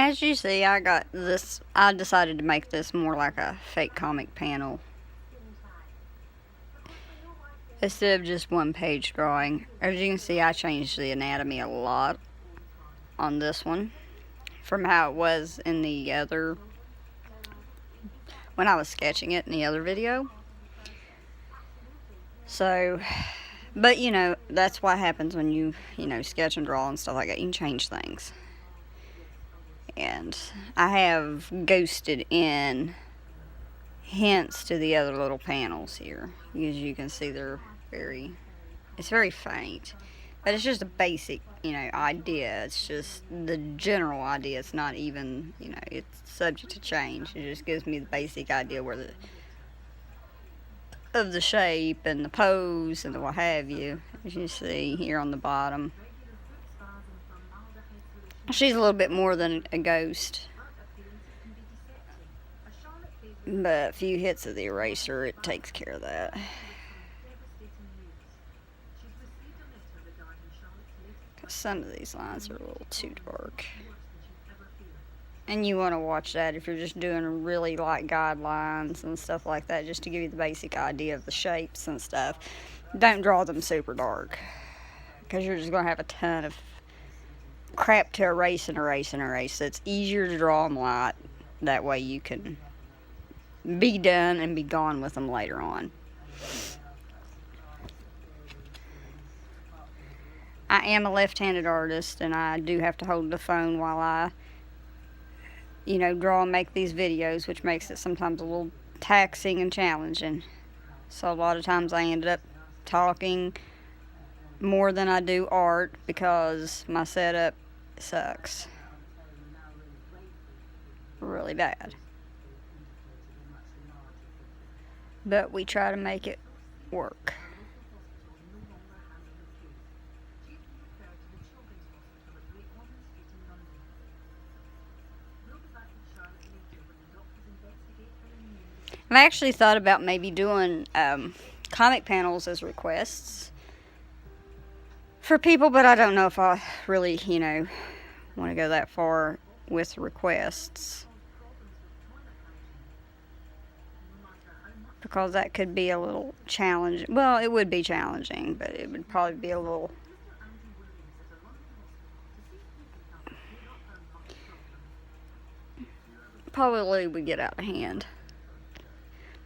As you see, I got this, I decided to make this more like a fake comic panel instead of just one page drawing. As you can see, I changed the anatomy a lot on this one from how it was in the other, when I was sketching it in the other video. So, but you know, that's what happens when you sketch and draw and stuff like that. You can change things. And I have ghosted in hints to the other little panels here. As you can see, it's very faint. But it's just a basic, idea. It's just the general idea. It's not even, it's subject to change. It just gives me the basic idea of the shape and the pose and the what have you. As you see here on the bottom. She's a little bit more than a ghost. But a few hits of the eraser, it takes care of that. Some of these lines are a little too dark. And you want to watch that if you're just doing really light guidelines and stuff like that, just to give you the basic idea of the shapes and stuff. Don't draw them super dark, because you're just going to have a ton of crap to erase and erase and erase. So it's easier to draw them light. That way you can be done and be gone with them later on. I am a left-handed artist, and I do have to hold the phone while I, draw and make these videos, which makes it sometimes a little taxing and challenging. So a lot of times I ended up talking more than I do art because my setup sucks really bad. But we try to make it work. I've actually thought about maybe doing comic panels as requests for people, but I don't know if I really, want to go that far with requests, because that could be a little challenging. Well, it would be challenging, but it would probably be a little probably would get out of hand.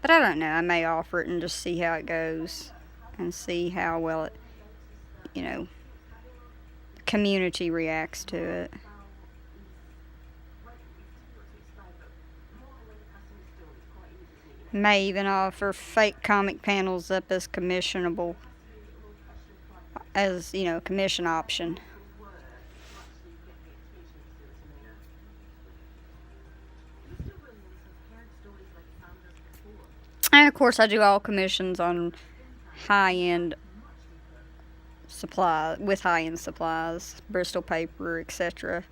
But I don't know. I may offer it and just see how it goes and see how well it, community reacts to it. May even offer fake comic panels up as commissionable, as, commission option. And of course I do all commissions on high-end supply, with high-end supplies, Bristol paper, etc.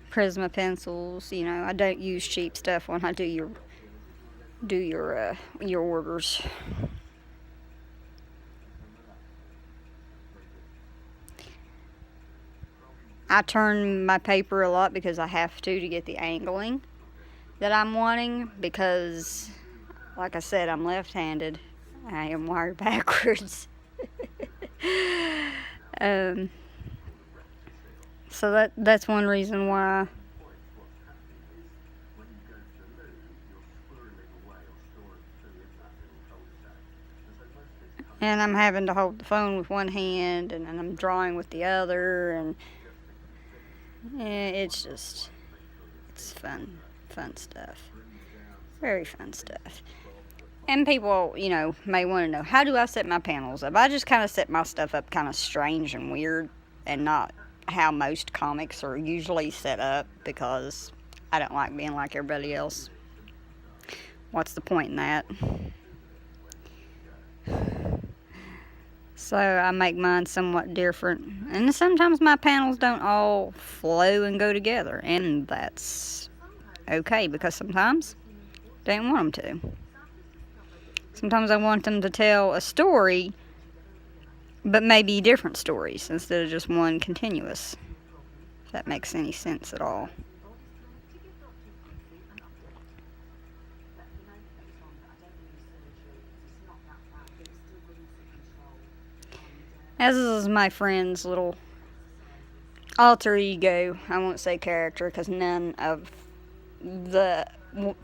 Prisma pencils, I don't use cheap stuff when I do your orders. I turn my paper a lot because I have to get the angling that I'm wanting, because like I said, I'm left-handed. I am wired backwards. So that's one reason why and I'm having to hold the phone with one hand and I'm drawing with the other, and it's fun stuff. Very fun stuff. And people, may want to know, how do I set my panels up? I just kind of set my stuff up kind of strange and weird, and not how most comics are usually set up, because I don't like being like everybody else. What's the point in that? So I make mine somewhat different. And sometimes my panels don't all flow and go together, and that's okay, because sometimes I don't want them to. Sometimes I want them to tell a story, but maybe different stories instead of just one continuous. If that makes any sense at all. As is my friend's little alter ego. I won't say character because none of the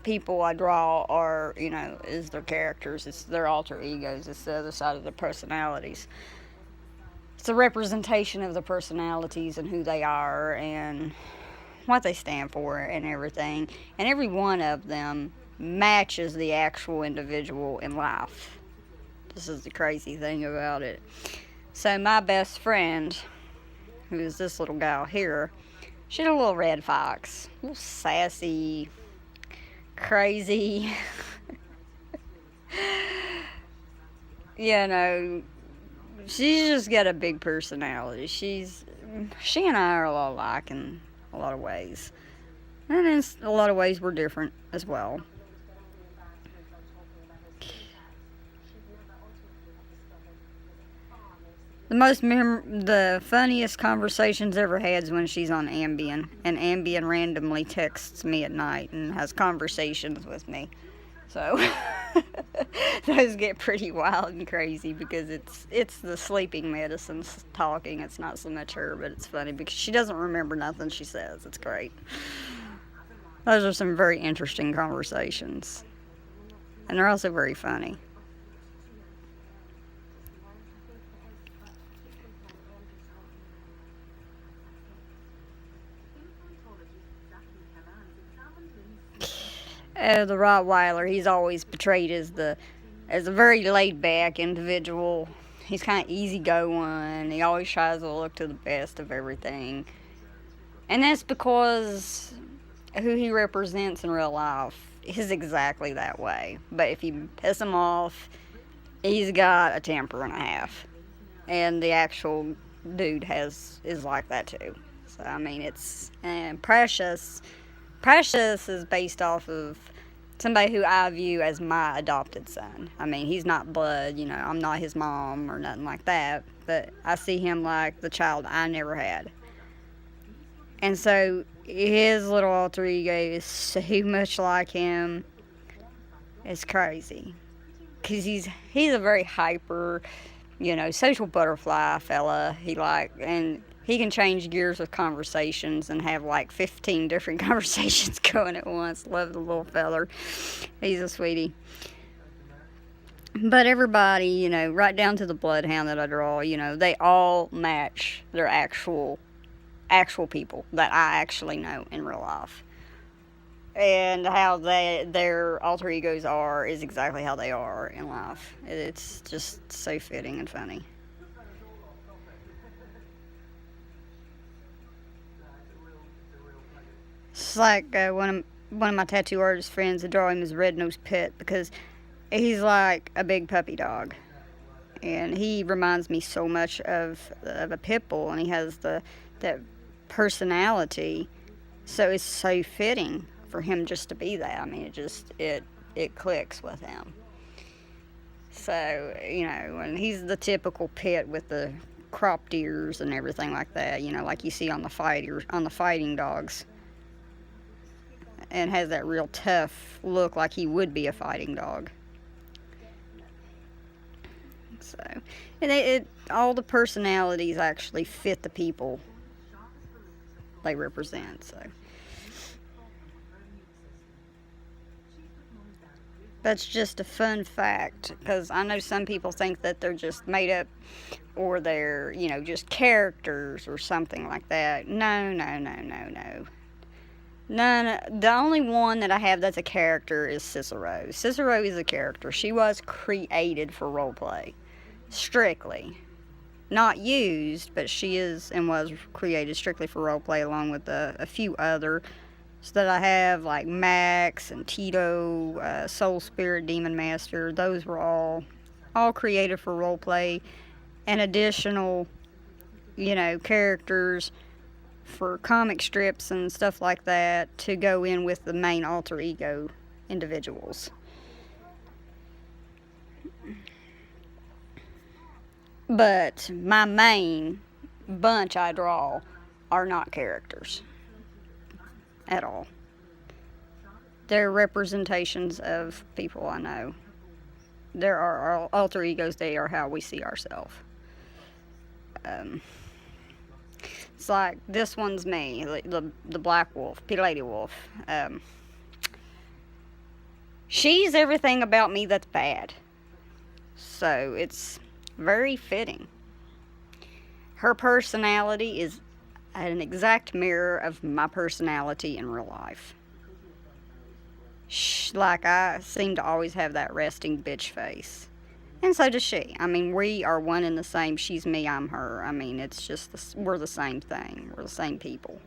people I draw are, is their characters. It's their alter egos. It's the other side of the personalities. It's a representation of the personalities and who they are and what they stand for and everything. And every one of them matches the actual individual in life. This is the crazy thing about it. So my best friend, who is this little gal here, she's a little red fox. A little sassy, crazy. She's just got a big personality. She and I are a lot alike in a lot of ways. And in a lot of ways we're different as well. The funniest conversations ever had is when she's on Ambien, and Ambien randomly texts me at night and has conversations with me. So those get pretty wild and crazy because it's the sleeping medicine talking. It's not so much her, but it's funny because she doesn't remember nothing she says. It's great. Those are some very interesting conversations, and they're also very funny. The Rottweiler, he's always portrayed as a very laid back individual. He's kind of easygoing. He always tries to look to the best of everything, and that's because who he represents in real life is exactly that way. But if you piss him off, he's got a temper and a half, and the actual dude is like that too. So I mean, it's and Precious. Precious is based off of somebody who I view as my adopted son. I mean, he's not blood, I'm not his mom or nothing like that, but I see him like the child I never had. And so his little alter ego is so much like him. It's crazy. Because he's a very hyper, social butterfly fella. And he can change gears with conversations and have like 15 different conversations going at once. Love the little feller. He's a sweetie. But everybody, right down to the bloodhound that I draw, they all match their actual people that I actually know in real life. And how their alter egos is exactly how they are in life. It's just so fitting and funny. It's like one of my tattoo artist friends, I draw him as Red-Nosed Pit because he's like a big puppy dog. And he reminds me so much of a pit bull, and he has that personality. So it's so fitting for him just to be that. I mean, it clicks with him. So, and he's the typical pit with the cropped ears and everything like that, like you see on the fighting dogs. And has that real tough look like he would be a fighting dog. So, and all the personalities actually fit the people they represent. So that's just a fun fact, because I know some people think that they're just made up or they're, just characters or something like that. No. None. The only one that I have that's a character is Cicero. Cicero is a character. She was created for roleplay. Strictly. Not used, but she is and was created strictly for roleplay, along with a few others that I have, like Max and Tito, Soul Spirit, Demon Master. Those were all created for roleplay, and additional, characters for comic strips and stuff like that to go in with the main alter ego individuals. But my main bunch I draw are not characters at all. They're representations of people I know. There are our alter egos. They are how we see ourselves. It's like this one's me, the black wolf, P-Lady Wolf. She's everything about me that's bad. So it's very fitting. Her personality is an exact mirror of my personality in real life. Like, I seem to always have that resting bitch face. And so does she. I mean, we are one and the same. She's me, I'm her. I mean, it's just, we're the same thing. We're the same people.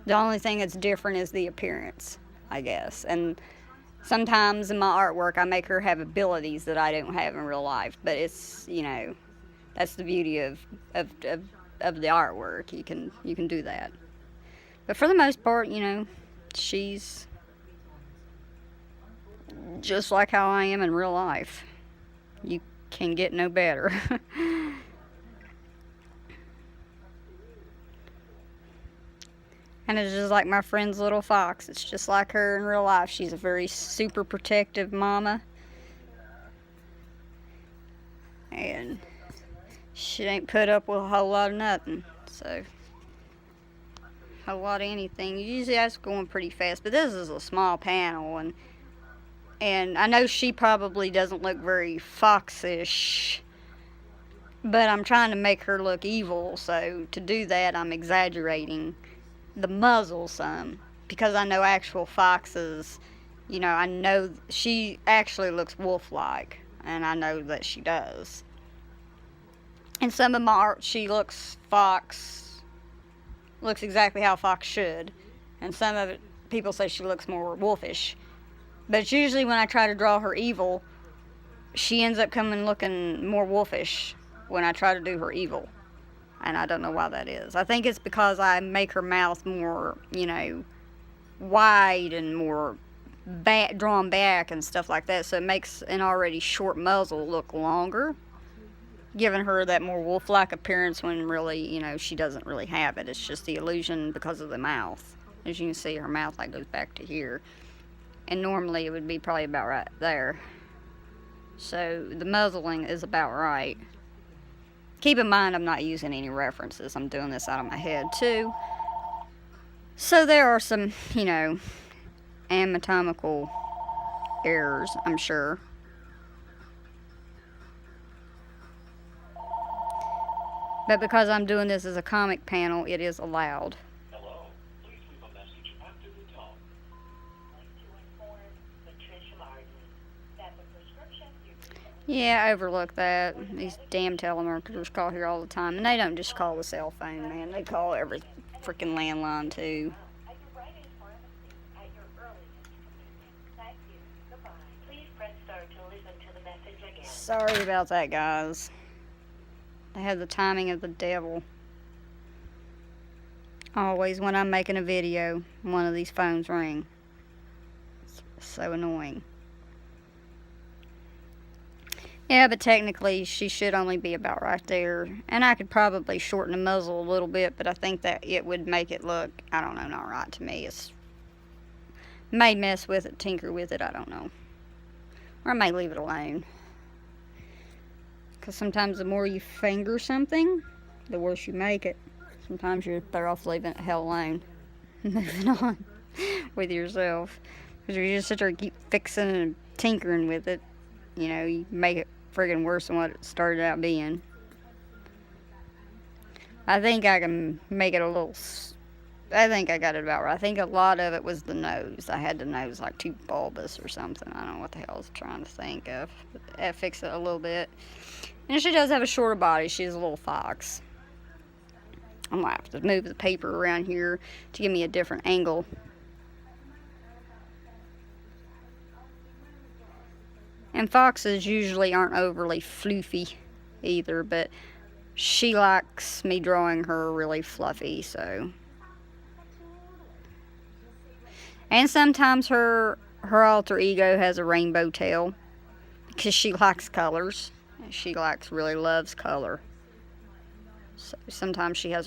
The only thing that's different is the appearance, I guess. And sometimes in my artwork, I make her have abilities that I don't have in real life. But it's, you know, that's the beauty of the artwork. You can do that. But for the most part, you know, she's just like how I am in real life. You can get no better. And it's just like my friend's little fox. It's just like her in real life. She's a very super protective mama. And she ain't put up with a whole lot of nothing. So, a whole lot of anything. Usually that's going pretty fast. But this is a small panel. And I know she probably doesn't look very foxish. But I'm trying to make her look evil. So, to do that, I'm exaggerating the muzzle some, because I know actual foxes, you know, I know she actually looks wolf-like, and I know that she does. In some of my art, she looks exactly how a fox should, and some of it, people say she looks more wolfish. But it's usually when I try to draw her evil, she ends up coming looking more wolfish when I try to do her evil. And I don't know why that is. I think it's because I make her mouth more, you know, wide and more drawn back and stuff like that. So it makes an already short muzzle look longer, giving her that more wolf-like appearance when really, you know, she doesn't really have it. It's just the illusion because of the mouth. As you can see, her mouth like goes back to here. And normally it would be probably about right there. So the muzzling is about right. Keep in mind, I'm not using any references. I'm doing this out of my head, too. So there are some, you know, anatomical errors, I'm sure. But because I'm doing this as a comic panel, it is allowed. Hello. Please leave a message after the tone. Like to inform Patricia Martin that the prescription you recently... Yeah, I overlook that. These damn telemarketers call here all the time. And they don't just call the cell phone, man. They call every freaking landline, too. At your Rite Aid pharmacy at your earliest convenience. Thank you. Goodbye. Please press star to listen to the message again. Sorry about that, guys. I have the timing of the devil. Always when I'm making a video, one of these phones ring. It's so annoying. Yeah, but technically she should only be about right there. And I could probably shorten the muzzle a little bit, but I think that it would make it look, I don't know, not right to me. It's may mess with it, tinker with it, I don't know. Or I may leave it alone. Because sometimes the more you finger something, the worse you make it. Sometimes you're better off leaving it hell alone. Moving on with yourself. Because if you just sit there and keep fixing and tinkering with it, you know, you make it friggin' worse than what it started out being. I think I can make it a little... I think I got it about right. I think a lot of it was the nose. I had the nose like too bulbous or something. I don't know what the hell I was trying to think of. But I fixed it a little bit. And she does have a shorter body. She's a little fox. I'm going to have to move the paper around here to give me a different angle. And foxes usually aren't overly floofy either, but she likes me drawing her really fluffy, so... And sometimes her alter ego has a rainbow tail because she likes colors. She really loves color. So sometimes she has a